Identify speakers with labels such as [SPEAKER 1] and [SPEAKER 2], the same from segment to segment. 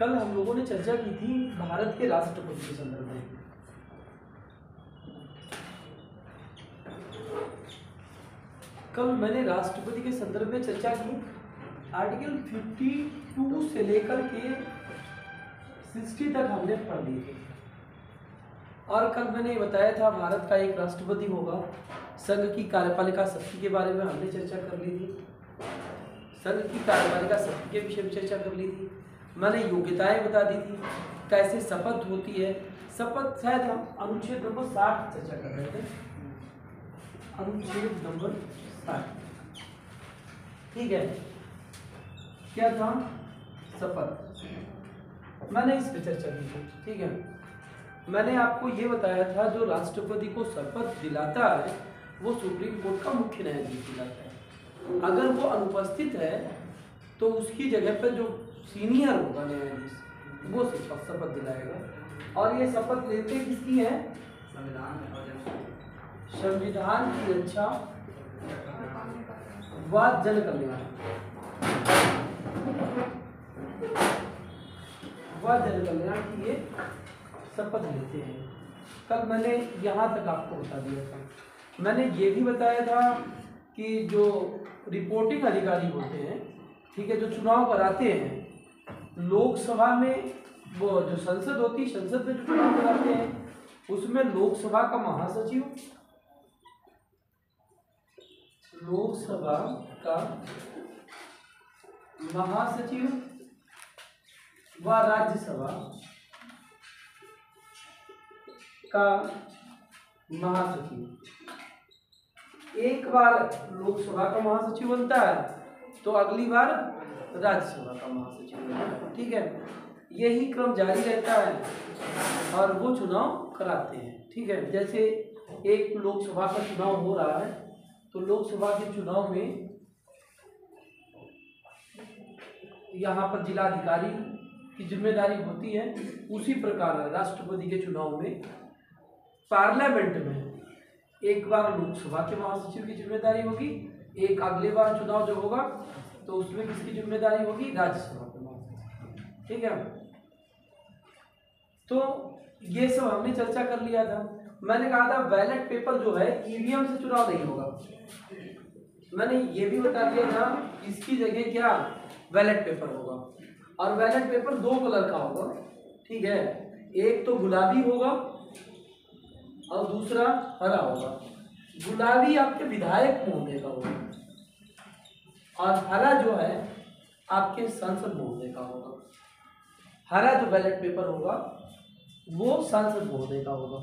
[SPEAKER 1] कल हम लोगों ने चर्चा की थी भारत के राष्ट्रपति के संदर्भ में। कल मैंने राष्ट्रपति के संदर्भ में चर्चा की, आर्टिकल 52 से लेकर के 60 तक हमने पढ़ लिए थे। और कल मैंने बताया था भारत का एक राष्ट्रपति होगा, संघ की कार्यपालिका शक्ति के बारे में हमने चर्चा कर ली थी, संघ की कार्यपालिका शक्ति के विषय में चर्चा कर ली थी। मैंने योग्यताएं बता दी थी, कैसे शपथ होती है। शपथ शायद हम अनुच्छेद नंबर 60 चर्चा कर रहे थे, अनुच्छेद नंबर 60, ठीक है। क्या था? शपथ, मैंने इस पर चर्चा की थी, ठीक है। मैंने आपको ये बताया था जो राष्ट्रपति को शपथ दिलाता है वो सुप्रीम कोर्ट का मुख्य न्यायाधीश दिलाता है। अगर वो अनुपस्थित है तो उसकी जगह पर जो सीनियर होगा न्यायाधीश वो शपथ दिलाएगा। और ये शपथ लेते किसकी है? संविधान की रक्षा व जन कल्याण की ये शपथ लेते हैं। कल मैंने यहाँ तक आपको बता दिया था। मैंने ये भी बताया था कि जो रिपोर्टिंग अधिकारी होते हैं, ठीक है, जो चुनाव कराते हैं लोकसभा में, वो जो संसद होती है, संसद में जो चुनाव कराते हैं उसमें लोकसभा का महासचिव, लोकसभा का महासचिव व राज्यसभा का महासचिव, एक बार लोकसभा का महासचिव बनता है तो अगली बार राज्यसभा का महासचिव बनता है, ठीक है। यही क्रम जारी रहता है और वो चुनाव कराते हैं, ठीक है। जैसे एक लोकसभा का चुनाव हो रहा है तो लोकसभा के चुनाव में यहाँ पर जिलाधिकारी की जिम्मेदारी होती है, उसी प्रकार राष्ट्रपति के चुनाव में पार्लियामेंट में एक बार लोकसभा के महासचिव की जिम्मेदारी होगी, एक अगले बार चुनाव जो होगा तो उसमें किसकी जिम्मेदारी होगी? राज्यसभा के महासचिव, ठीक है। तो ये सब हमने चर्चा कर लिया था। मैंने कहा था बैलेट पेपर जो है ईवीएम से चुनाव नहीं होगा। मैंने ये भी बता दिया था इसकी जगह क्या बैलेट पेपर होगा, और बैलेट पेपर 2 कलर का होगा, ठीक है। एक तो गुलाबी होगा और दूसरा हरा होगा। गुलाबी आपके विधायक महोदय का होगा और हरा जो है आपके सांसद महोदय का होगा। हरा जो बैलेट पेपर होगा वो सांसद महोदय का होगा।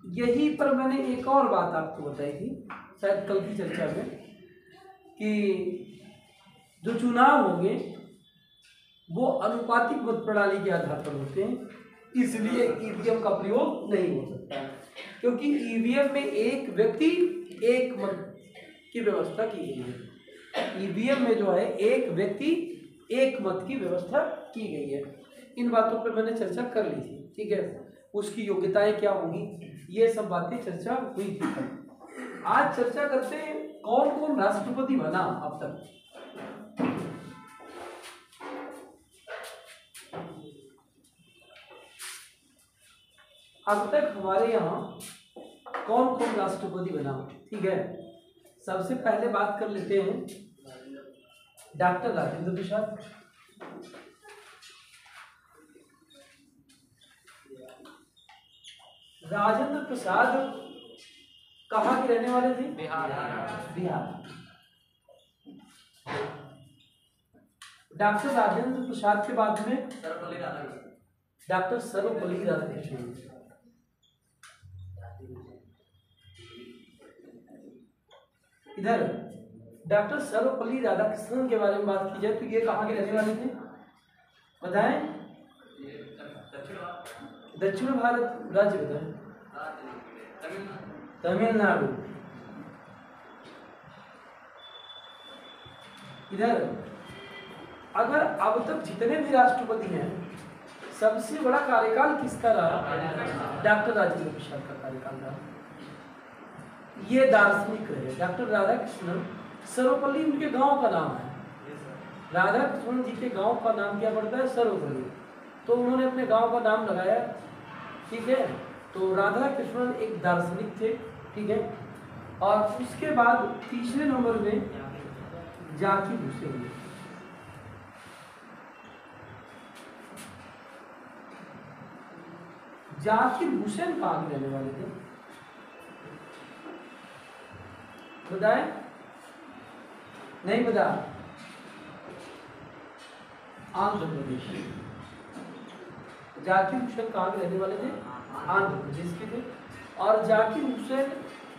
[SPEAKER 1] यही पर मैंने एक और बात आपको बताई थी शायद कल की चर्चा में कि जो चुनाव होंगे वो अनुपातिक मत प्रणाली के आधार पर होते हैं, इसलिए ईवीएम का प्रयोग नहीं हो सकता है, क्योंकि ईवीएम में एक व्यक्ति एक मत की व्यवस्था की गई है। ईवीएम में जो है एक व्यक्ति एक मत की व्यवस्था की गई है। इन बातों पर मैंने चर्चा कर ली थी, ठीक है। उसकी योग्यताएं क्या होंगी, ये सब बातें चर्चा हुई थी। आज चर्चा करते हैं कौन कौन राष्ट्रपति बना अब तक। अब तक हमारे यहाँ कौन कौन राष्ट्रपति बना, ठीक है। सबसे पहले बात कर लेते हैं डॉक्टर राजेंद्र प्रसाद। राजेंद्र प्रसाद कहाँ के रहने वाले थे? बिहार। डॉक्टर राजेंद्र प्रसाद के बाद में डॉक्टर सर्वपल्ली राधाकृष्णन। इधर डॉक्टर सर्वपल्ली राधाकृष्णन के बारे में बात की जाए तो ये कहाँ के रहने वाले थे बताएं? दक्षिण भारत राज्य बताएं? तमिलनाडु। इधर अगर अब तक जितने भी राष्ट्रपति हैं सबसे बड़ा कार्यकाल किसका रहा? डॉक्टर राजेंद्र प्रसाद का कार्यकाल रहा। ये दार्शनिक रहे डॉक्टर राधाकृष्णन। सर्वपल्ली उनके गांव का नाम है, राधा कृष्ण जी के गांव का नाम क्या पड़ता है? सर्वपल्ली। तो उन्होंने अपने गांव का नाम लगाया, ठीक है। तो राधा कृष्णन एक दार्शनिक थे, ठीक है। और उसके बाद तीसरे नंबर में जाकिर हुसैन। जाकिर हुसैन कहाँ के रहने वाले थे बताएं? नहीं बता? आंध्र प्रदेश। जाकिर हुसैन कहाँ के रहने वाले थे? आंध्र प्रदेश के थे। और जाकिर हुसैन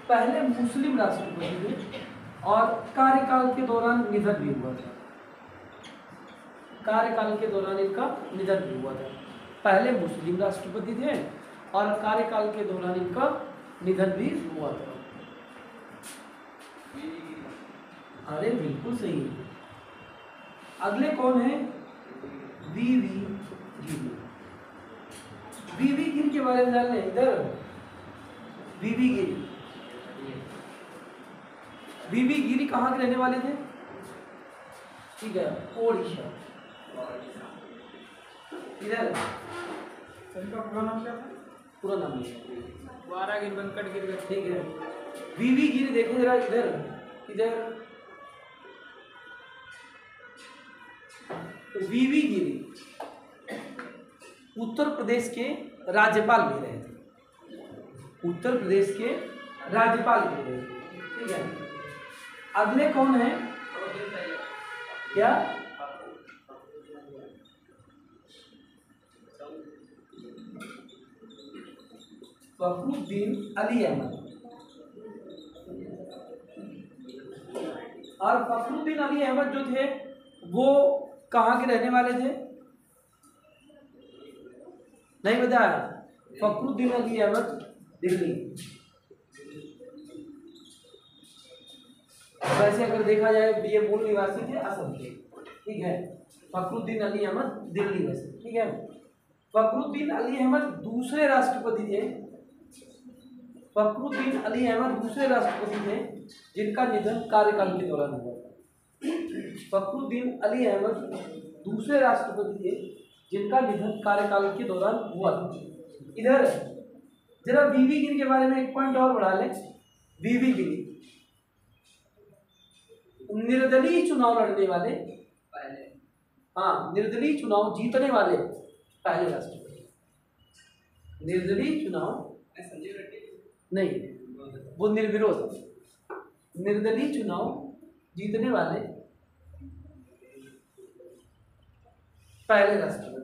[SPEAKER 1] पहले मुस्लिम राष्ट्रपति थे और कार्यकाल के दौरान निधन भी हुआ था। कार्यकाल के दौरान इनका निधन भी हुआ था। पहले मुस्लिम राष्ट्रपति थे और कार्यकाल के दौरान इनका निधन भी हुआ था। अरे बिल्कुल सही है। अगले कौन है? वीवी गिरी। वीवी गिरी के बारे में जान लें। इधर वीवी गिरी। वीवी गिरी कहाँ के रहने वाले थे? ठीक है, ओडिशा। इधर
[SPEAKER 2] इनका पूरा नाम क्या था?
[SPEAKER 1] पूरा नाम नहीं
[SPEAKER 2] वारा गिर वेंकट गिर।
[SPEAKER 1] ठीक है। वीवी गिरी देखो जरा इधर। इधर वीवी गिरी उत्तर प्रदेश के राज्यपाल भी रहे थे। उत्तर प्रदेश के राज्यपाल भी रहे थे, ठीक है। अगले कौन है? क्या? फखरुद्दीन अली अहमद। और फखरुद्दीन अली अहमद जो थे वो कहाँ के रहने वाले थे? नहीं बताया? फखरुद्दीन अली अहमद दिल्ली। वैसे अगर देखा जाए ये मूल निवासी थे असम के, ठीक है। फखरुद्दीन अली अहमद दिल्ली में से, ठीक है। फखरुद्दीन अली अहमद दूसरे राष्ट्रपति थे। फखरुद्दीन अली अहमद दूसरे राष्ट्रपति थे जिनका निधन कार्यकाल के दौरान हुआ था। फखरुद्दीन अली अहमद दूसरे राष्ट्रपति थे जिनका निधन कार्यकाल के दौरान हुआ था। इधर जरा वीवी गिरी के बारे में एक पॉइंट और बढ़ा लें। वीवी गिरी निर्दलीय चुनाव लड़ने वाले पहले, हाँ, निर्दलीय चुनाव जीतने वाले पहले राष्ट्रपति। निर्दलीय चुनाव संजय रेड्डी नहीं, वो निर्विरोध। निर्दलीय चुनाव जीतने वाले पहले राष्ट्रपति।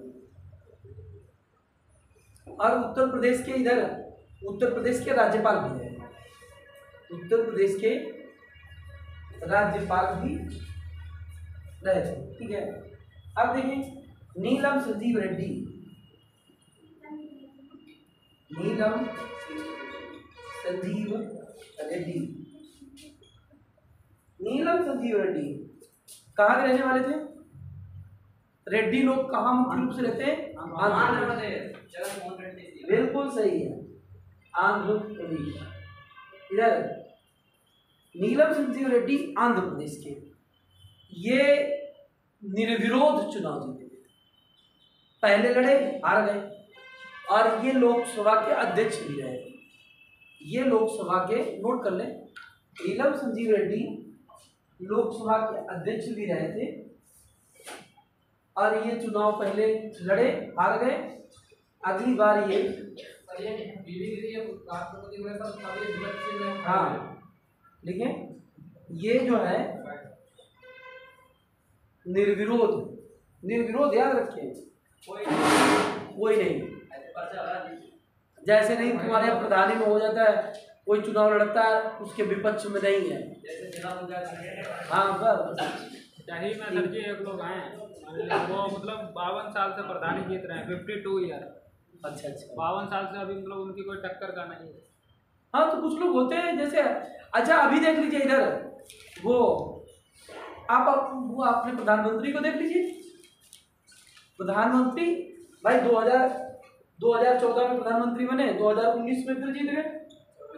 [SPEAKER 1] और उत्तर प्रदेश के इधर उत्तर प्रदेश के राज्यपाल भी हैं। उत्तर प्रदेश के राज्यपाल भी रहे थे, ठीक है। अब देखिए नीलम संजीव रेड्डी। नीलम संजीव रेड्डी। नीलम संजीव रेड्डी कहाँ के रहने वाले थे? रेड्डी लोग कहाँ मुख्य रूप से रहते हैं? आंध्र प्रदेश। बिल्कुल सही है, आंध्र प्रदेश। इधर नीलम संजीव रेड्डी आंध्र प्रदेश के, ये निर्विरोध चुनाव जीते थे। पहले लड़े, हार गए, और ये लोकसभा के अध्यक्ष भी रहे। ये लोकसभा के, नोट कर लें, नीलम संजीव रेड्डी लोकसभा के अध्यक्ष भी रहे थे। और ये चुनाव पहले लड़े, हार गए। अगली बार ये हाँ, लेकिन ये जो है निर्विरोध, निर्विरोध याद रखें, कोई नहीं। जैसे नहीं तुम्हारे यहाँ प्रधानी में हो जाता है, कोई चुनाव लड़ता है उसके विपक्ष में नहीं है। हाँ बस
[SPEAKER 2] चाहे में लड़के एक लोग आए, वो मतलब 52 साल से प्रधानी जीत रहे हैं, 52 ईयर।
[SPEAKER 1] अच्छा अच्छा,
[SPEAKER 2] 52 साल से अभी मतलब उनकी कोई टक्कर का नहीं है।
[SPEAKER 1] हाँ तो कुछ लोग होते हैं जैसे, अच्छा अभी देख लीजिए इधर वो वो अपने प्रधानमंत्री को देख लीजिए। प्रधानमंत्री भाई 2014 में प्रधानमंत्री बने, 2019 में फिर जीत गए,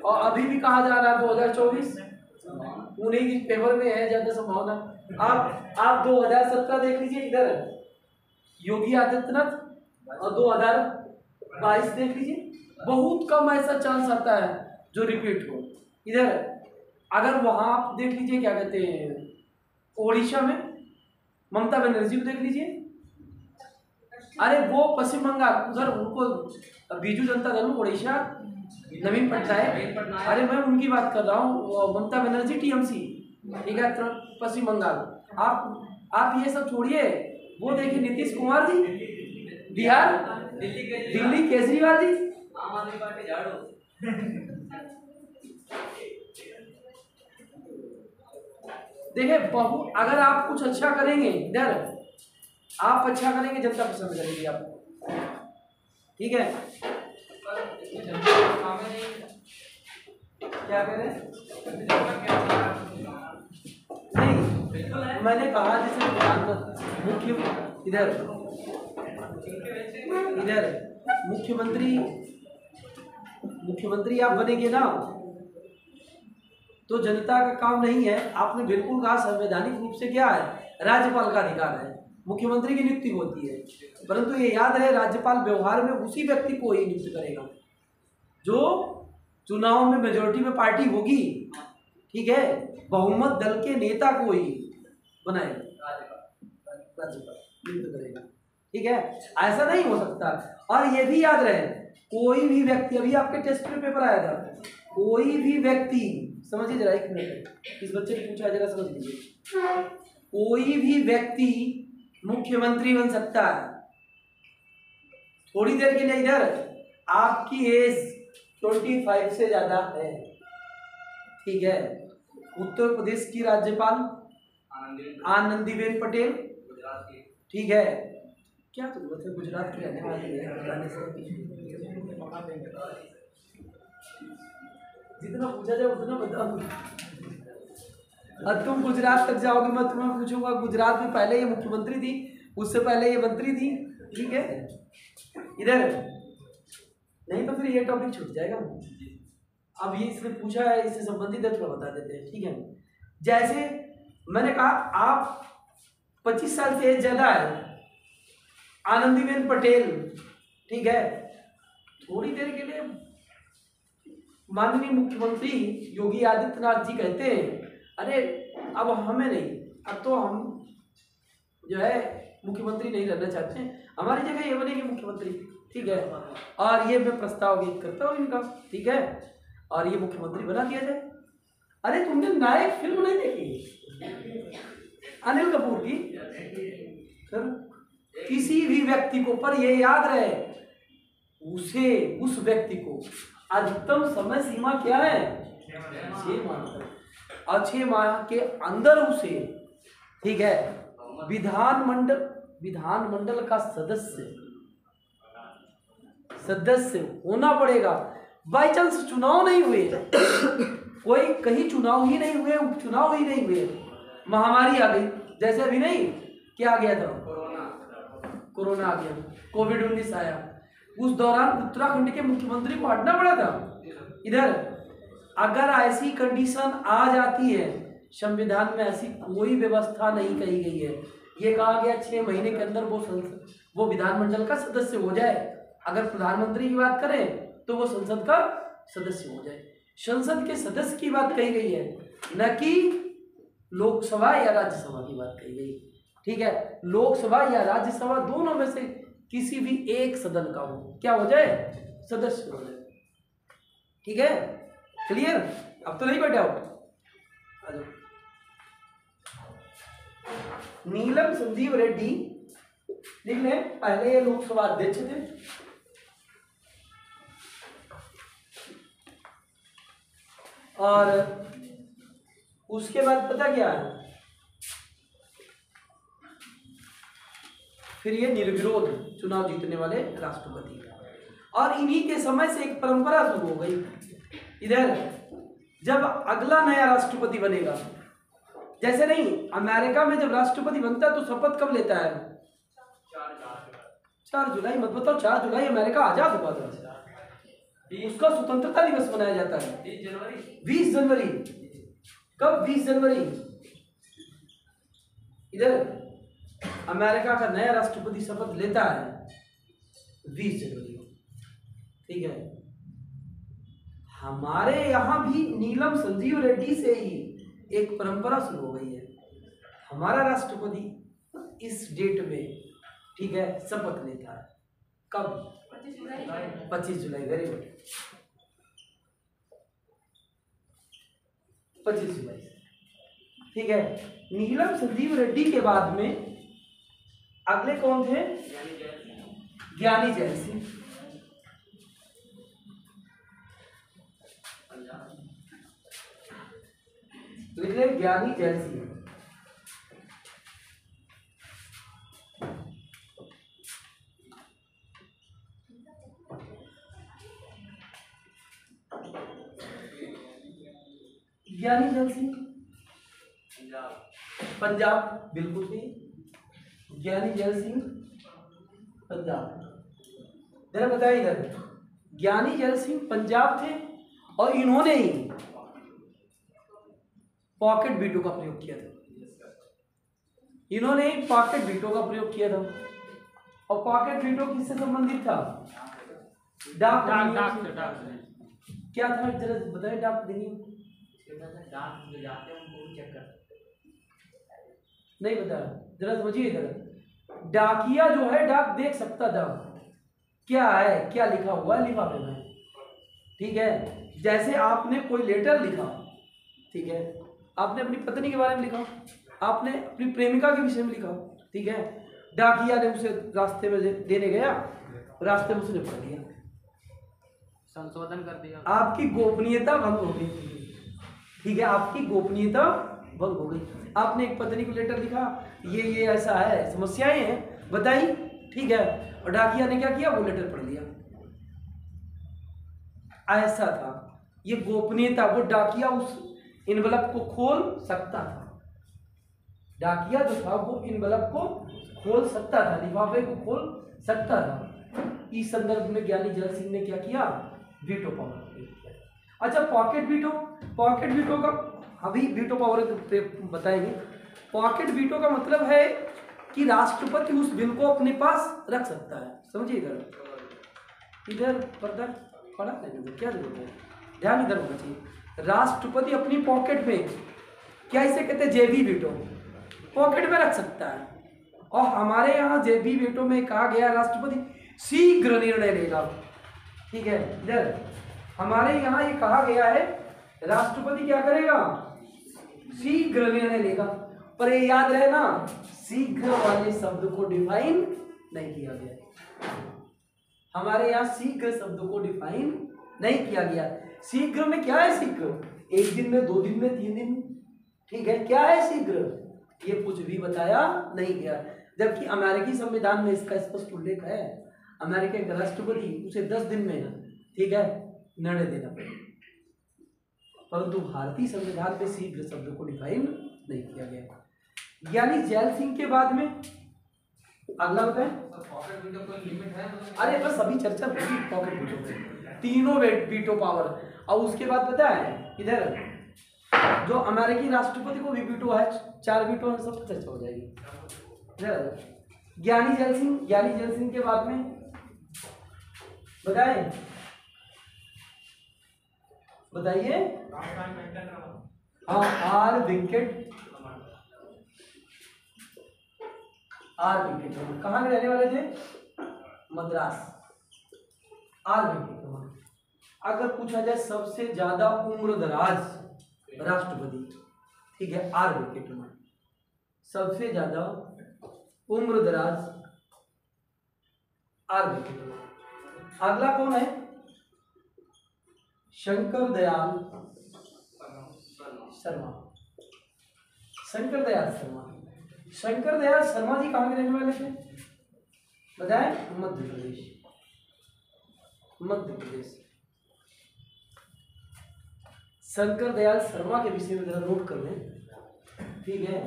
[SPEAKER 1] और अभी भी कहा जा रहा है 2024 उन्हीं की फेवर में है ज्यादा संभावना। आप 2017 देख लीजिए इधर, योगी आदित्यनाथ, और 2022 देख लीजिए, बहुत कम ऐसा चांस आता है जो रिपीट हो। इधर अगर वहां आप देख लीजिए क्या कहते हैं, ओडिशा में ममता बनर्जी को देख लीजिए, अरे वो पश्चिम बंगाल उधर उनको बीजू जनता दल ओडिशा नवीन पटनायक, अरे मैं उनकी बात कर रहा हूँ, ममता बनर्जी टीएमसी, ठीक है, पश्चिम बंगाल। आप ये सब छोड़िए, वो देखिए नीतीश कुमार जी बिहार, दिल्ली केजरीवाल जी, आम आदमी पार्टी झाड़ू। देखिए अगर आप कुछ अच्छा करेंगे इधर, आप अच्छा करेंगे, जनता पसंद करेगी आपको, ठीक है। क्या कह रहे हैं? नहीं, मैंने कहा जैसे मुख्य इधर मुख्यमंत्री आप बनेंगे ना, तो जनता का काम नहीं है। आपने बिल्कुल कहा, संवैधानिक रूप से क्या है, राज्यपाल का अधिकार है, मुख्यमंत्री की नियुक्ति होती है, परंतु ये याद रहे राज्यपाल व्यवहार में उसी व्यक्ति को ही नियुक्त करेगा जो चुनाव में मेजोरिटी में पार्टी होगी, ठीक है, बहुमत दल के नेता को ही बनाएगा, राज्यपाल नियुक्त करेगा, ठीक है। ऐसा नहीं हो सकता। और ये भी याद रहे, कोई भी व्यक्ति, अभी आपके टेस्ट में पेपर आया था, कोई भी व्यक्ति, समझिए जरा, एक मिनट, इस बच्चे ने पूछा जरा समझ लीजिए, कोई भी व्यक्ति मुख्यमंत्री बन सकता है थोड़ी देर के लिए। इधर आपकी एज 25 से ज्यादा है, ठीक है। उत्तर प्रदेश की राज्यपाल आनंदीबेन पटेल, ठीक है, क्या जरूरत है, गुजरात की रहने वाली है, जितना पूछा जाए उतना बताओ। अब तुम गुजरात तक जाओगे, मैं तुम्हें पूछूंगा गुजरात में पहले ये मुख्यमंत्री थी, उससे पहले ये मंत्री थी, ठीक है। इधर नहीं तो फिर ये टॉपिक छूट जाएगा। अब ये इसने पूछा है, इससे संबंधित है, थोड़ा बता देते हैं, ठीक है। जैसे मैंने कहा, आप 25 साल से ज्यादा है, आनंदीबेन पटेल, ठीक है, थोड़ी देर के लिए माननीय मुख्यमंत्री योगी आदित्यनाथ जी कहते हैं, अरे अब हमें नहीं, अब तो हम जो है मुख्यमंत्री नहीं रहना चाहते हैं, हमारी जगह ये बनेगी मुख्यमंत्री, ठीक है, और ये मैं प्रस्ताव व्यक्त करता हूँ इनका, ठीक है, और ये मुख्यमंत्री बना दिया जाए। अरे तुमने नायक फिल्म नहीं देखी अनिल कपूर की? सर किसी भी व्यक्ति को, पर ये याद रहे, उस व्यक्ति को अधिकतम समय सीमा क्या है, 6 माह, और 6 माह के अंदर उसे, ठीक है, विधानमंडल का सदस्य होना पड़ेगा। बाई चांस चुनाव नहीं हुए, कोई कहीं चुनाव ही नहीं हुए, उपचुनाव ही नहीं हुए, महामारी आ गई, जैसे अभी नहीं क्या आ गया था, कोरोना आ गया, कोविड-19 आया, उस दौरान उत्तराखंड के मुख्यमंत्री को हटना पड़ा था। इधर अगर ऐसी कंडीशन आ जाती है, संविधान में ऐसी कोई व्यवस्था नहीं कही गई है, ये कहा गया 6 महीने के अंदर वो विधानमंडल का सदस्य हो जाए। अगर प्रधानमंत्री की बात करें तो वो संसद का सदस्य हो जाए। संसद के सदस्य की बात कही गई है, न कि लोकसभा या राज्यसभा की बात कही गई, ठीक है। लोकसभा या राज्यसभा दोनों में से किसी भी एक सदन का हो, क्या हो जाए, सदस्य हो जाए, ठीक है। क्लियर? अब तो नहीं कोई डाउट। नीलम संजीव रेड्डी लिख लें, पहले ये लोकसभा अध्यक्ष थे, और उसके बाद पता क्या है, फिर ये निर्विरोध चुनाव जीतने वाले राष्ट्रपति, और इन्हीं के समय से एक परंपरा शुरू हो गई। इधर जब अगला नया राष्ट्रपति बनेगा, जैसे नहीं अमेरिका में जब राष्ट्रपति बनता है तो शपथ कब लेता है, 4 जुलाई, मत बताओ, 4 जुलाई अमेरिका आजाद हुआ था, उसका स्वतंत्रता दिवस मनाया जाता है 20 जनवरी। कब 20 जनवरी? इधर अमेरिका का नया राष्ट्रपति शपथ लेता है 20 जनवरी को, ठीक है। हमारे यहाँ भी नीलम संजीव रेड्डी से ही एक परंपरा शुरू हो गई है। हमारा राष्ट्रपति इस डेट में, ठीक है, शपथ लेता है। कब? 25 जुलाई। वेरी गुड, 25 जुलाई, ठीक है। नीलम संजीव रेड्डी के बाद में अगले कौन थे? ज्ञानी जैल सिंह। लिख रहे ज्ञानी जैल सिंह। ज्ञानी जैल सिंह पंजाब, बिल्कुल सही। ज्ञानी जैल सिंह पंजाब। जरा बताइए इधर, ज्ञानी जैल सिंह पंजाब थे और इन्होंने ही पॉकेट वीटो का प्रयोग किया था। इन्होंने पॉकेट वीटो का प्रयोग किया था। और पॉकेट वीटो किससे संबंधित था? डाक क्या था? जरा बताइए। डाक देनी नहीं बता, जरा समझिए इधर। डाकिया जो है डाक देख सकता था क्या है, क्या लिखा हुआ है लिफाफे में, ठीक है। जैसे आपने कोई लेटर लिखा, ठीक है, आपने अपनी पत्नी के बारे में लिखा, आपने अपनी प्रेमिका के विषय में लिखा, ठीक है। डाकिया ने उसे रास्ते में देने गया, रास्ते में उसने पढ़ लिया,
[SPEAKER 2] संशोधन कर दिया,
[SPEAKER 1] आपकी गोपनीयता भंग हो गई, ठीक है। आपकी गोपनीयता भंग हो गई। आपने एक पत्नी को लेटर लिखा, ये ऐसा है, समस्याएं हैं, बताई, ठीक है। और डाकिया ने क्या किया? वो लेटर पढ़ लिया। ऐसा था, ये गोपनीयता। वो डाकिया उस इनवलप को खोल सकता था। डाकिया जो था वो इनवलप को खोल सकता था, लिफाफे को खोल सकता था। इस संदर्भ में ज्ञानी जैल सिंह ने क्या किया? वीटो पावर किया। अच्छा, पॉकेट वीटो। पॉकेट वीटो का अभी वीटो पावर बताएंगे। पॉकेट वीटो का मतलब है कि राष्ट्रपति उस बिल को अपने पास रख सकता है। समझिए इधर पर्दा पड़ा नहीं, क्या जरूरत है, ध्यान इधर होना चाहिए। राष्ट्रपति अपनी पॉकेट में, क्या इसे कहते हैं? जेबी वीटो, पॉकेट में रख सकता है। और हमारे यहाँ जेबी वीटो में कहा गया राष्ट्रपति शीघ्र निर्णय लेगा, ठीक है। इधर हमारे यहाँ ये कहा गया है राष्ट्रपति क्या करेगा? शीघ्र निर्णय लेगा। पर ये याद रहे ना, शीघ्र वाले शब्द को डिफाइन नहीं किया गया। हमारे यहाँ शीघ्र शब्द को डिफाइन नहीं किया गया। शीघ्र में क्या है? शीघ्र 1 दिन में, 2 दिन में, 3 दिन, ठीक है। क्या है शीघ्र? ये कुछ भी बताया नहीं गया। जबकि अमेरिकी संविधान में इसका स्पष्ट उल्लेख है। अमेरिका के राष्ट्रपति उसे 10 दिन में, ठीक है, निर्णय देना पड़ेगा। परंतु भारतीय संविधान में शीघ्र शब्द को डिफाइन नहीं किया गया। यानी जैल सिंह के बाद में अगला बताएं।
[SPEAKER 2] पॉकेट वीटो कोई लिमिट है?
[SPEAKER 1] अरे बस अभी चर्चा होगी पॉकेट वीटो पे, तीनों वीटो पावर। और उसके बाद पता है इधर जो अमेरिकी राष्ट्रपति को भी वीटो है, 4 वीटो है, सब चर्चा हो जाएगी। ज्ञानी जैल सिंह के बाद में बताइए हाँ, आर वेंकट कहाँ के रहने वाले थे? मद्रास। आर वेंकट। अगर पूछा जाए सबसे ज्यादा उम्र दराज राष्ट्रपति, ठीक है, आर वेंकट। सबसे ज्यादा उम्र दराज आर वेंकट। अगला कौन है? शंकर दयाल शर्मा। शंकर दयाल शर्मा जी कहाँ के रहने वाले थे? बताएं। मध्य प्रदेश। शंकर दयाल शर्मा के विषय में जरा नोट कर लें, ठीक है।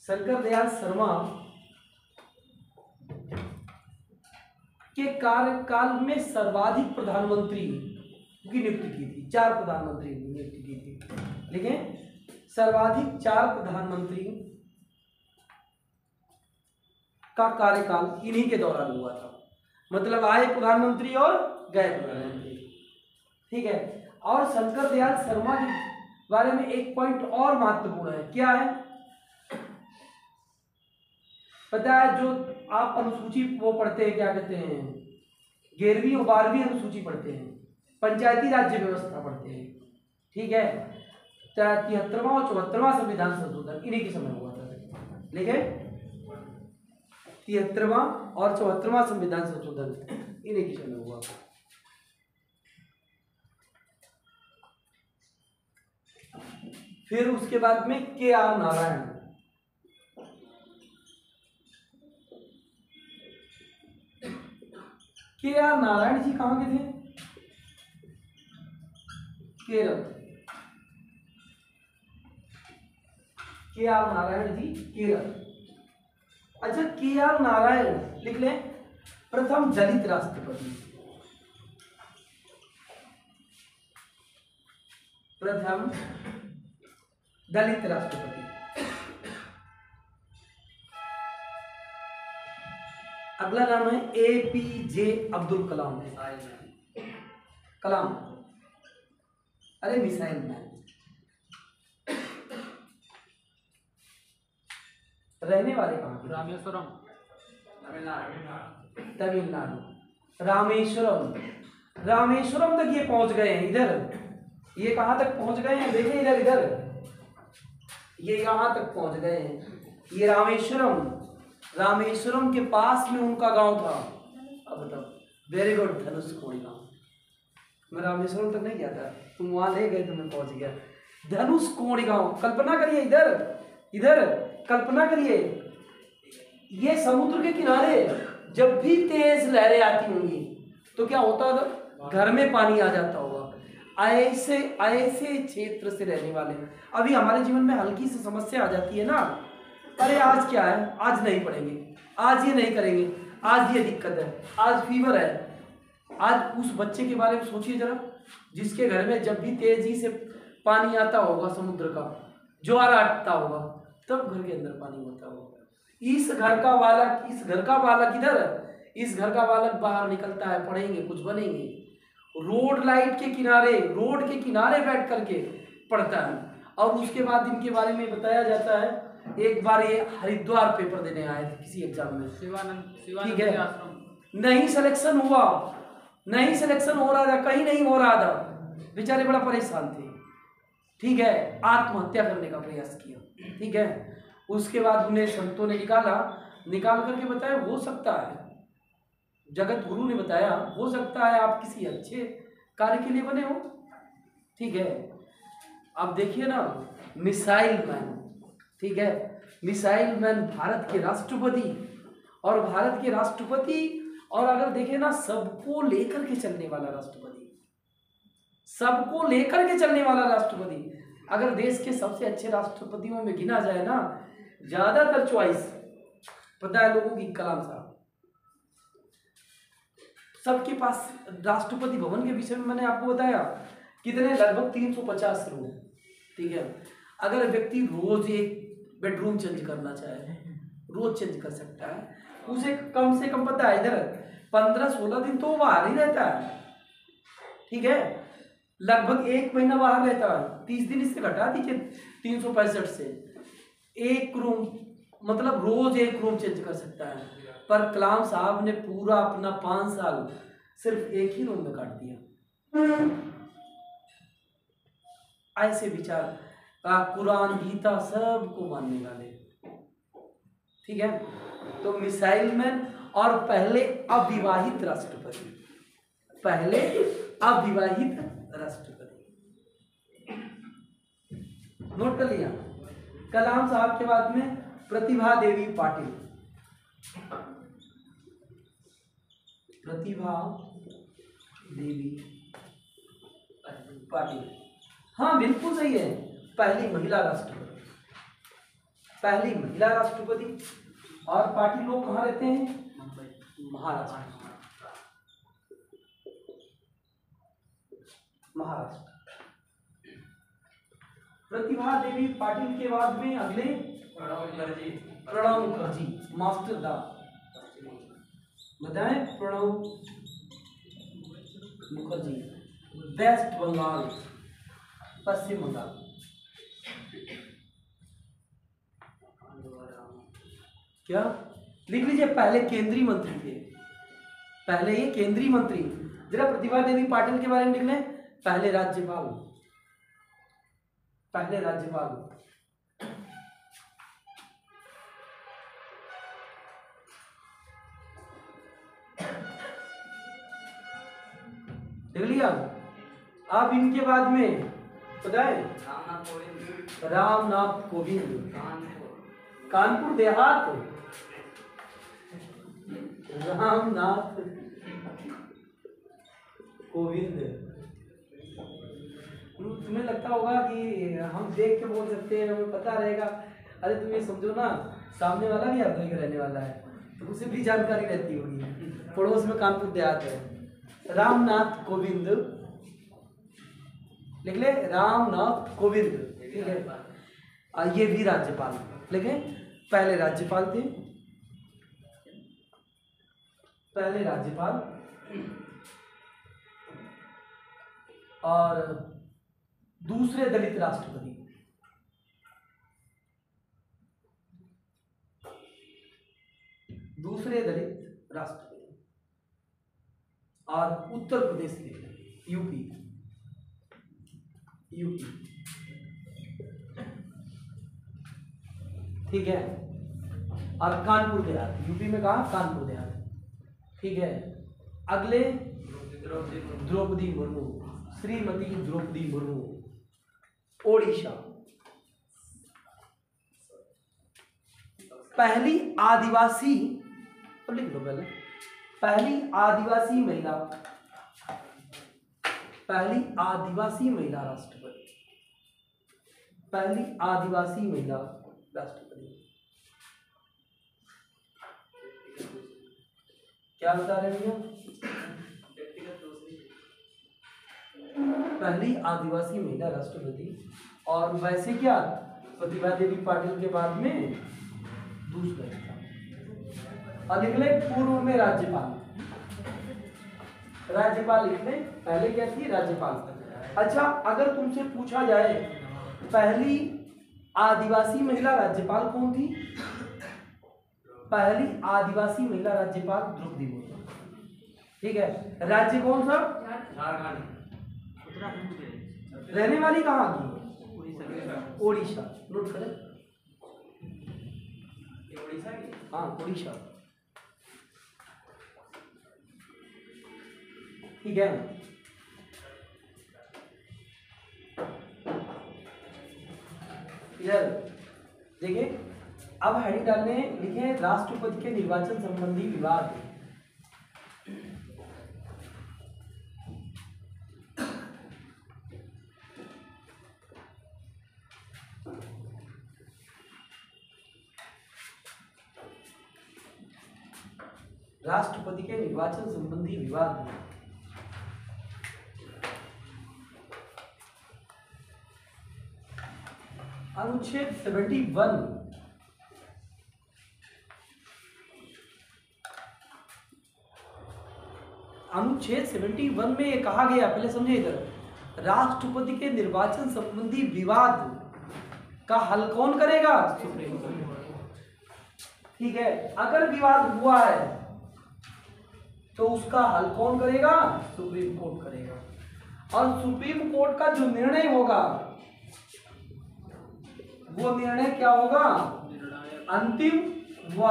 [SPEAKER 1] शंकर दयाल शर्मा के कार्यकाल में सर्वाधिक प्रधानमंत्री की नियुक्ति की थी। 4 प्रधानमंत्री की नियुक्ति की थी, लेकिन सर्वाधिक 4 प्रधानमंत्री का कार्यकाल इन्हीं के दौरान हुआ था। मतलब आए प्रधानमंत्री और गए प्रधानमंत्री, ठीक है। और शंकर दयाल शर्मा के बारे में एक पॉइंट और महत्वपूर्ण है, क्या है पता है? जो आप अनुसूची वो पढ़ते हैं, क्या कहते हैं, 11वीं और 12वीं अनुसूची पढ़ते हैं, पंचायती राज्य व्यवस्था पढ़ते हैं, ठीक है। 73वां और 74वां संविधान संशोधन इन्हीं के समय हुआ था, ठीक है। 73वां और 74वां संविधान संशोधन इन्हीं के समय हुआ। फिर उसके बाद में KR नारायण, KR नारायण जी कहाँ के थे? केरल। KR नारायण जी केरल। अच्छा, KR नारायण लिख लें, प्रथम दलित राष्ट्रपति, प्रथम दलित राष्ट्रपति। अगला नाम है APJ अब्दुल कलाम। कलाम, अरे मिसाइल मैन। रहने वाले कहाँ के?
[SPEAKER 2] रामेश्वरम,
[SPEAKER 1] तमिलनाडु। रामेश्वरम, रामेश्वरम तक ये पहुंच गए हैं। इधर ये कहाँ तक पहुंच गए हैं? देखिए इधर, इधर ये यहाँ तक पहुंच गए हैं। ये रामेश्वरम, रामेश्वरम के पास में उनका गांव था। अब बताओ, वेरी गुड, धनुषकोडी गांव। मैं रामेश्वरम तक नहीं गया था, तुम वहां ले गए तो मैं पहुंच गया। धनुषकोडी गांव, कल्पना करिए, इधर इधर कल्पना करिए, ये समुद्र के किनारे जब भी तेज लहरें आती होंगी तो क्या होता था? घर में पानी आ जाता होगा। ऐसे ऐसे क्षेत्र से रहने वाले, अभी हमारे जीवन में हल्की सी समस्या आ जाती है ना, अरे आज क्या है, आज नहीं पढ़ेंगे, आज ये नहीं करेंगे, आज ये दिक्कत है, आज फीवर है। आज उस बच्चे के बारे में सोचिए जरा, जिसके घर में जब भी तेजी से पानी आता होगा, समुद्र का ज्वार आता होगा, तब घर के अंदर पानी होता होगा। इस घर का बालक इधर, इस घर का बालक बाहर निकलता है, पढ़ेंगे, कुछ बनेंगे। रोड के किनारे बैठ करके पढ़ता है। और उसके बाद इनके बारे में बताया जाता है, एक बार ये हरिद्वार पेपर देने आए थे किसी एग्जाम में, ठीक है, नहीं सिलेक्शन हो रहा था, कहीं नहीं हो रहा था, बेचारे बड़ा परेशान थे, ठीक है। आत्महत्या करने का प्रयास किया, ठीक है। उसके बाद उन्हें संतों ने निकाल करके बताया, हो सकता है, जगत गुरु ने बताया, हो सकता है आप किसी अच्छे कार्य के लिए बने हो, ठीक है। अब देखिए ना, मिसाइल मैन, ठीक है, मिसाइल मैन, भारत के राष्ट्रपति, और अगर देखें ना, सबको लेकर के चलने वाला राष्ट्रपति, अगर देश के सबसे अच्छे राष्ट्रपतियों में गिना जाए ना, ज्यादातर चॉइस पता है लोगों की कलाम साहब। सबके पास राष्ट्रपति भवन के विषय में मैंने आपको बताया कितने, लगभग 350 रूम, ठीक है। अगर व्यक्ति रोज एक बेडरूम चेंज करना चाहे, रोज चेंज कर सकता है, उसे कम से कम पता है इधर 15-16 दिन तो वो बाहर ही रहता है, ठीक है। लगभग 1 महीना बाहर रहता है, 30 दिन इससे घटा दीजिए 365 से, एक रूम, मतलब रोज एक रूम चेंज कर सकता है। पर कलाम साहब ने पूरा अपना 5 साल सिर्फ एक ही रूम में काट दिया। ऐसे विचार, कुरान गीता सबको मानने वाले, ठीक है। तो मिसाइल मैन और पहले अविवाहित राष्ट्रपति, नोट कर लिया। कलाम साहब के बाद में प्रतिभा देवी पाटिल, हाँ बिल्कुल सही है, पहली महिला राष्ट्रपति। और पाटिल लोग कहाँ रहते हैं? महाराष्ट्र। प्रतिभा देवी पाटिल के बाद में अगले प्रणब मुखर्जी, मास्टर दा, बताएं। प्रणब मुखर्जी, वेस्ट बंगाल, पश्चिम बंगाल। क्या लिख लीजिए, पहले केंद्रीय मंत्री थे, पहले ये केंद्रीय मंत्री। जरा प्रतिभा देवी पाटिल के बारे में लिख लें, पहले राज्यपाल, पहले राज्यपाल। देख लिया। अब इनके बाद में बताए रामनाथ कोविंद, कानपुर देहात, रामनाथ कोविंद। तुम्हें लगता होगा कि हम देख के बोल सकते हैं, हमें पता रहेगा। अरे तुम ये समझो ना, सामने वाला भी हरदोई का रहने वाला है, तो उसे भी जानकारी रहती होगी, पड़ोस में कानपुर देहात है। रामनाथ कोविंद लिख ले, रामनाथ कोविंद, ठीक है। और ये भी राज्यपाल, लेकिन पहले राज्यपाल थे, पहले राज्यपाल और दूसरे दलित राष्ट्रपति। दूसरे दलित राष्ट्रपति। और उत्तर प्रदेश के यूपी, यूपी, ठीक है। और कानपुर देहात, यूपी में कहा कानपुर देहात, ठीक है। अगले द्रौपदी मुर्मू, श्रीमती द्रौपदी मुर्मू, ओडिशा। पहली आदिवासी, तो लिख लो पहले, पहली आदिवासी महिला, पहली आदिवासी महिला राष्ट्रपति, पहली आदिवासी महिला राष्ट्रपति। क्या बता रहे भैया? पहली आदिवासी महिला राष्ट्रपति। और वैसे क्या, प्रतिभा देवी पाटिल के बाद में दूसरा था। और लिख ले पूर्व में राज्यपाल, राज्यपाल लिख ले, पहले क्या थी राज्यपाल। अच्छा, अगर तुमसे पूछा जाए पहली आदिवासी महिला राज्यपाल कौन थी? पहली आदिवासी महिला राज्यपाल द्रौपदी मुर्मू, ठीक है। राज्य कौन सा? झारखंड। रहने वाली कहाँ की? ओडिशा। नोट करें, ओडिशा की, हाँ ओडिशा, ठीक है। इधर देखिए, अब हेडिंग डालने लिखे राष्ट्रपति के निर्वाचन संबंधी विवाद। राष्ट्रपति के निर्वाचन संबंधी विवाद। अनुच्छेद 71, अनुच्छेद 71 में ये कहा गया, पहले समझे इधर, राष्ट्रपति के निर्वाचन संबंधी विवाद का हल कौन करेगा? सुप्रीम कोर्ट, ठीक है। अगर विवाद हुआ है तो उसका हल कौन करेगा? सुप्रीम कोर्ट करेगा। और सुप्रीम कोर्ट का जो निर्णय होगा वो निर्णय क्या होगा? अंतिम व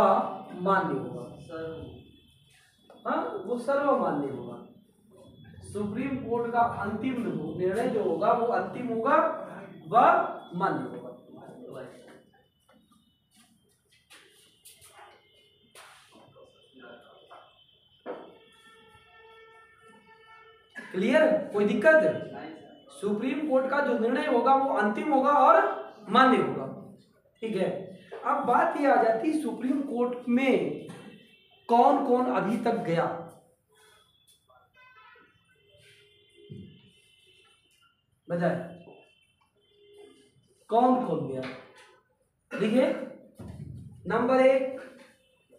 [SPEAKER 1] मान्य होगा। हाँ, वो सर्वमान्य होगा। सुप्रीम कोर्ट का अंतिम निर्णय जो होगा वो अंतिम होगा व मान्य होगा। क्लियर? कोई दिक्कत? सुप्रीम कोर्ट का जो निर्णय होगा वो अंतिम होगा और मान्य होगा, ठीक है। अब बात ये आ जाती है सुप्रीम कोर्ट में कौन कौन अभी तक गया? बताए कौन कौन गया? देखिए, नंबर 1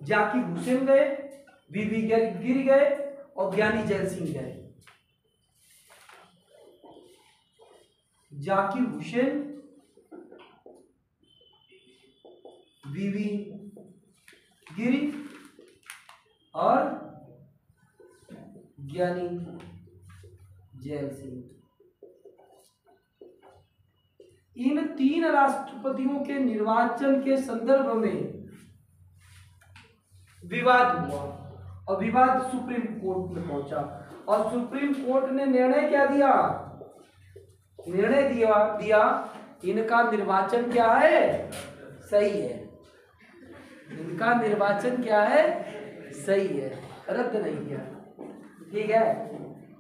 [SPEAKER 1] जाकिर हुसैन गए, वीवी गिरी गए और ज्ञानी जैल सिंह गए। जाकिर हुसैन, वीवी गिरी और ज्ञानी जैल सिंह, इन 3 राष्ट्रपतियों के निर्वाचन के संदर्भ में विवाद हुआ और विवाद सुप्रीम कोर्ट में पहुंचा और सुप्रीम कोर्ट ने निर्णय क्या दिया? निर्णय दिया इनका निर्वाचन क्या है? सही है। इनका निर्वाचन क्या है? सही है, रद्द नहीं किया। ठीक है,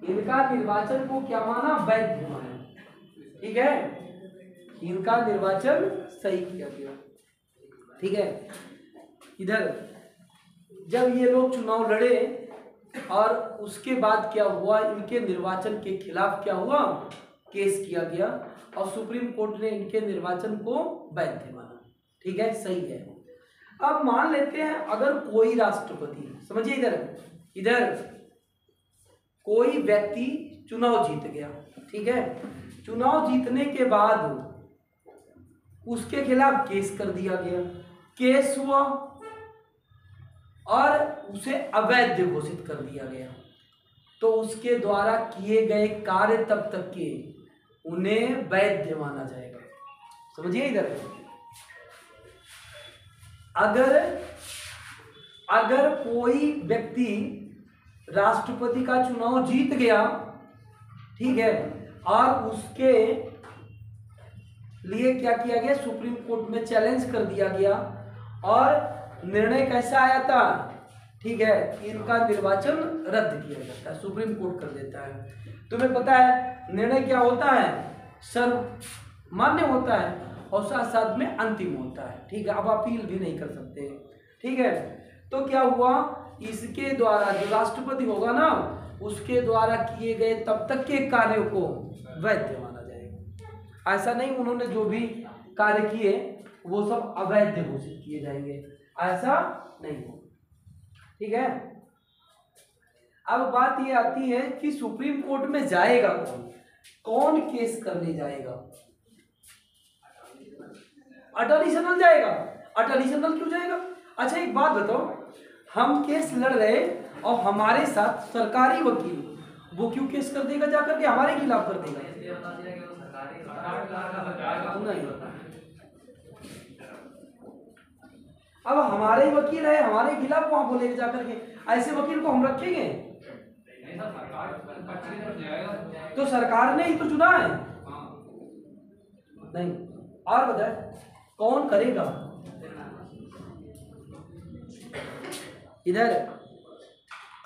[SPEAKER 1] इनका निर्वाचन को क्या माना? वैध माना। ठीक है, इनका निर्वाचन सही किया गया। ठीक है, इधर जब ये लोग चुनाव लड़े और उसके बाद क्या हुआ, इनके निर्वाचन के खिलाफ क्या हुआ? केस किया गया और सुप्रीम कोर्ट ने इनके निर्वाचन को वैध माना। ठीक है, सही है। अब मान लेते हैं अगर कोई राष्ट्रपति, समझिए इधर कोई व्यक्ति चुनाव जीत गया। ठीक है, चुनाव जीतने के बाद उसके खिलाफ केस कर दिया गया, केस हुआ और उसे अवैध घोषित कर दिया गया, तो उसके द्वारा किए गए कार्य तब तक के उन्हें वैध माना जाएगा। समझिए इधर, अगर कोई व्यक्ति राष्ट्रपति का चुनाव जीत गया, ठीक है, और उसके लिए क्या किया गया? सुप्रीम कोर्ट में चैलेंज कर दिया गया और निर्णय कैसा आया था? ठीक है, इनका निर्वाचन रद्द किया जाता है, सुप्रीम कोर्ट कर देता है। तुम्हें पता है निर्णय क्या होता है? सर्वमान्य होता है और साथ साथ में अंतिम होता है। ठीक है, अब अपील भी नहीं कर सकते। ठीक है, तो क्या हुआ? इसके द्वारा जो राष्ट्रपति होगा ना, उसके द्वारा किए गए तब तक के कार्यों को वैध माना जाएगा। ऐसा नहीं उन्होंने जो भी कार्य किए वो सब अवैध घोषित किए जाएंगे, ऐसा नहीं हो। ठीक है, अब बात ये आती है कि सुप्रीम कोर्ट में जाएगा कौन केस करने जाएगा? अटॉर्नी जनरल जाएगा। अटॉर्नी जनरल क्यों जाएगा? अच्छा एक बात बताओ, हम केस लड़ रहे और हमारे साथ सरकारी वकील, वो क्यों केस कर देगा जाकर के? हमारे खिलाफ कर देगा? नहीं। अब हमारे वकील है, हमारे खिलाफ वहां बोलेगा जाकर के, ऐसे वकील को हम रखेंगे? तो सरकार ने ही तो चुना है। नहीं। और बताए कौन करेगा? इधर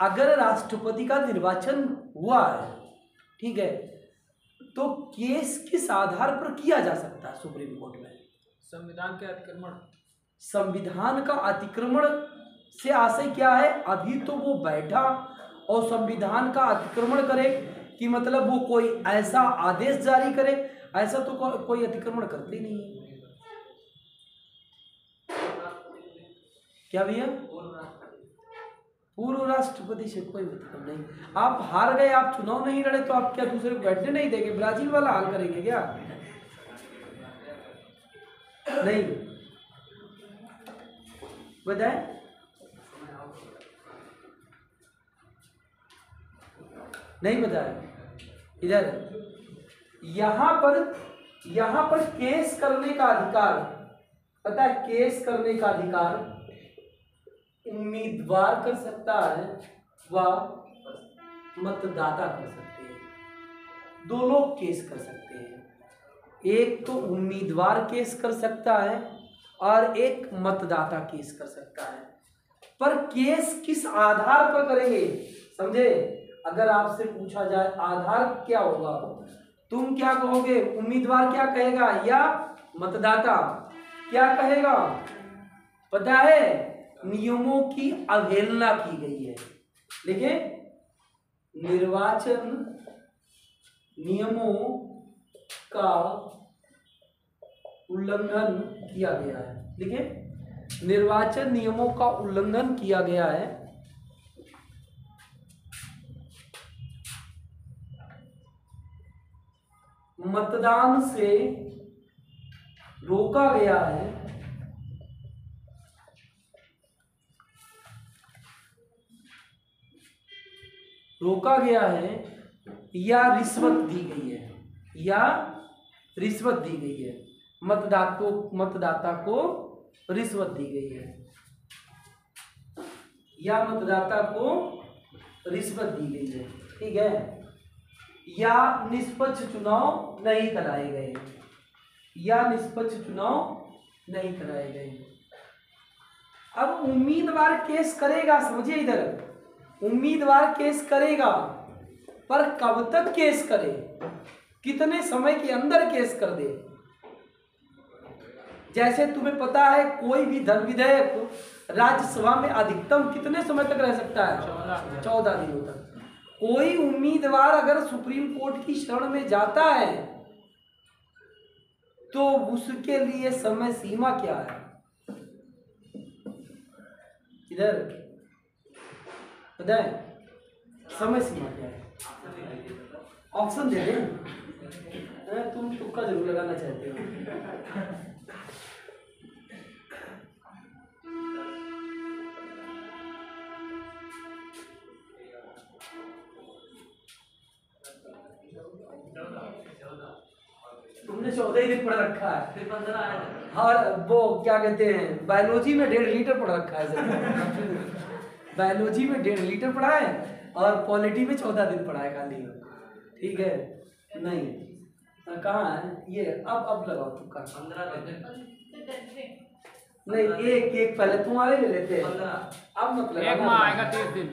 [SPEAKER 1] अगर राष्ट्रपति का निर्वाचन हुआ है, ठीक है, तो केस किस आधार पर किया जा सकता है सुप्रीम कोर्ट में?
[SPEAKER 2] संविधान के अतिक्रमण।
[SPEAKER 1] संविधान का अतिक्रमण से आशय क्या है? अभी तो वो बैठा और संविधान का अतिक्रमण करे कि मतलब वो कोई ऐसा आदेश जारी करे, ऐसा तो कोई अतिक्रमण करते ही नहीं है। क्या भैया? पूर्व राष्ट्रपति से कोई मतलब नहीं। आप हार गए, आप चुनाव नहीं लड़े, तो आप क्या दूसरे को बैठने नहीं देंगे? ब्राजील वाला हाल करेंगे क्या? नहीं। बताए नहीं बताया। इधर यहां पर केस करने का अधिकार, पता है, केस करने का अधिकार उम्मीदवार कर सकता है व मतदाता कर सकते हैं। दो लोग केस कर सकते हैं। एक तो उम्मीदवार केस कर सकता है और एक मतदाता केस कर सकता है। पर केस किस आधार पर करेंगे? समझे? अगर आपसे पूछा जाए आधार क्या होगा, तुम क्या कहोगे? उम्मीदवार क्या कहेगा या मतदाता क्या कहेगा? पता है, नियमों की अवहेलना की गई है। देखिए, निर्वाचन नियमों का उल्लंघन किया गया है। देखिए, निर्वाचन नियमों का उल्लंघन किया गया है मतदान से रोका गया है या रिश्वत दी गई है, या रिश्वत दी गई है, मतदाता को रिश्वत दी गई है, या मतदाता को रिश्वत दी गई है, ठीक है, या निष्पक्ष चुनाव नहीं कराए गए, या निष्पक्ष चुनाव नहीं कराए गए। अब उम्मीदवार केस करेगा, समझिए इधर, उम्मीदवार केस करेगा, पर कब तक केस करे, कितने समय के अंदर केस कर दे। जैसे तुम्हें पता है कोई भी धन विधेयक राज्यसभा में अधिकतम कितने समय तक रह सकता है, 14 दिनों तक। कोई उम्मीदवार अगर सुप्रीम कोर्ट की शरण में जाता है तो उसके लिए समय सीमा क्या है, इधर पता है समय सीमा क्या है? ऑप्शन दे दें, तुम तुक्का जरूर लगाना चाहते हो। तुमने 14 ही दिन पढ़ रखा है, फिर 15 है, और वो क्या कहते हैं बायोलॉजी में 1.5 लीटर पढ़ रखा है, बायोलॉजी में 1.5 लीटर पढ़ा है और पॉलिटी में 14 दिन पढ़ा है खाली, ठीक है। नहीं कहाँ है ये, अब लगाओ तुक्का। 15 नहीं, एक पहले तुम्हारे ले लेते हैं, अब मत लगा,
[SPEAKER 2] एक माह आएगा 30 दिन,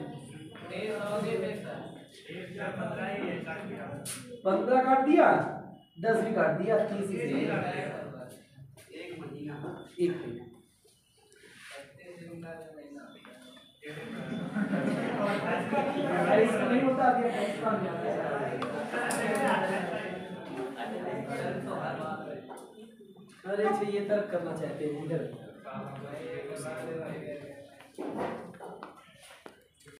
[SPEAKER 1] 15 काट दिया, 10 भी काट दिया, 30 एक महीना, एक महीना। नहीं होता अरे ये तर्क करना चाहते हैं इधर।